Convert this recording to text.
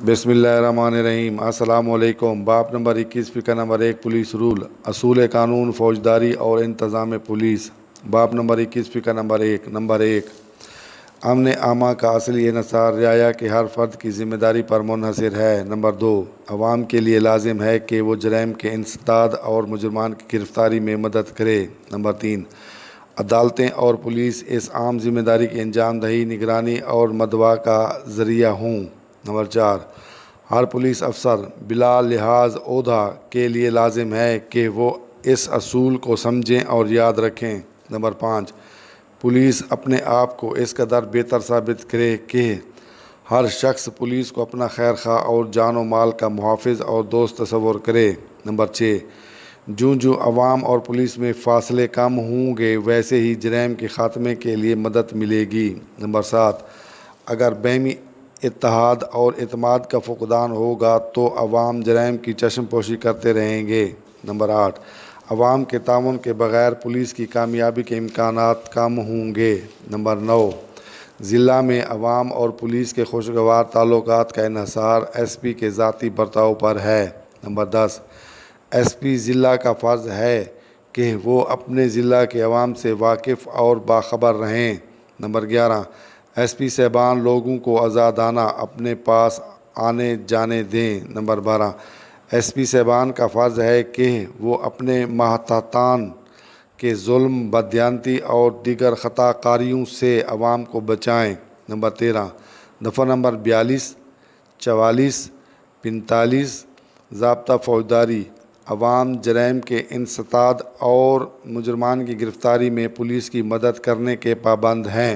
بسم اللہ الرحمن الرحیم۔ السلام علیکم۔ باب نمبر 21، فقہ نمبر 1، پولیس رول، اصول قانون فوجداری اور انتظام پولیس۔ باب نمبر 21، فقہ نمبر 1۔ نمبر 1، امن عامہ کا اصل یہ نصار رعایا کہ ہر فرد کی ذمہ داری پر منحصر ہے۔ نمبر 2، عوام کے لیے لازم ہے کہ وہ جرائم کے انسداد اور مجرمان کی گرفتاری میں مدد کرے۔ نمبر 3، عدالتیں اور پولیس اس عام ذمہ داری کی انجام دہی، نگرانی اور مدعا کا ذریعہ ہوں۔ نمبر 4، ہر پولیس افسر بلا لحاظ عہدہ کے لیے لازم ہے کہ وہ اس اصول کو سمجھیں اور یاد رکھیں۔ نمبر 5، پولیس اپنے آپ کو اس قدر بہتر ثابت کرے کہ ہر شخص پولیس کو اپنا خیر خواہ اور جان و مال کا محافظ اور دوست تصور کرے۔ نمبر 6، جوں عوام اور پولیس میں فاصلے کم ہوں گے ویسے ہی جرائم کے خاتمے کے لیے مدد ملے گی۔ نمبر 7، اگر باہمی اتحاد اور اعتماد کا فقدان ہوگا تو عوام جرائم کی چشم پوشی کرتے رہیں گے۔ نمبر 8، عوام کے تعاون کے بغیر پولیس کی کامیابی کے امکانات کم ہوں گے۔ نمبر 9، ضلع میں عوام اور پولیس کے خوشگوار تعلقات کا انحصار ایس پی کے ذاتی برتاؤ پر ہے۔ نمبر 10، ایس پی ضلع کا فرض ہے کہ وہ اپنے ضلع کے عوام سے واقف اور باخبر رہیں۔ نمبر 11، ایس پی صاحبان لوگوں کو آزادانہ اپنے پاس آنے جانے دیں۔ نمبر 12، ایس پی صاحبان کا فرض ہے کہ وہ اپنے ماتحتان کے ظلم، بددیانتی اور دیگر خطا کاریوں سے عوام کو بچائیں۔ نمبر 13، دفعہ نمبر 42، 44، 45 ضابطہ فوجداری، عوام جرائم کے انسداد اور مجرمان کی گرفتاری میں پولیس کی مدد کرنے کے پابند ہیں۔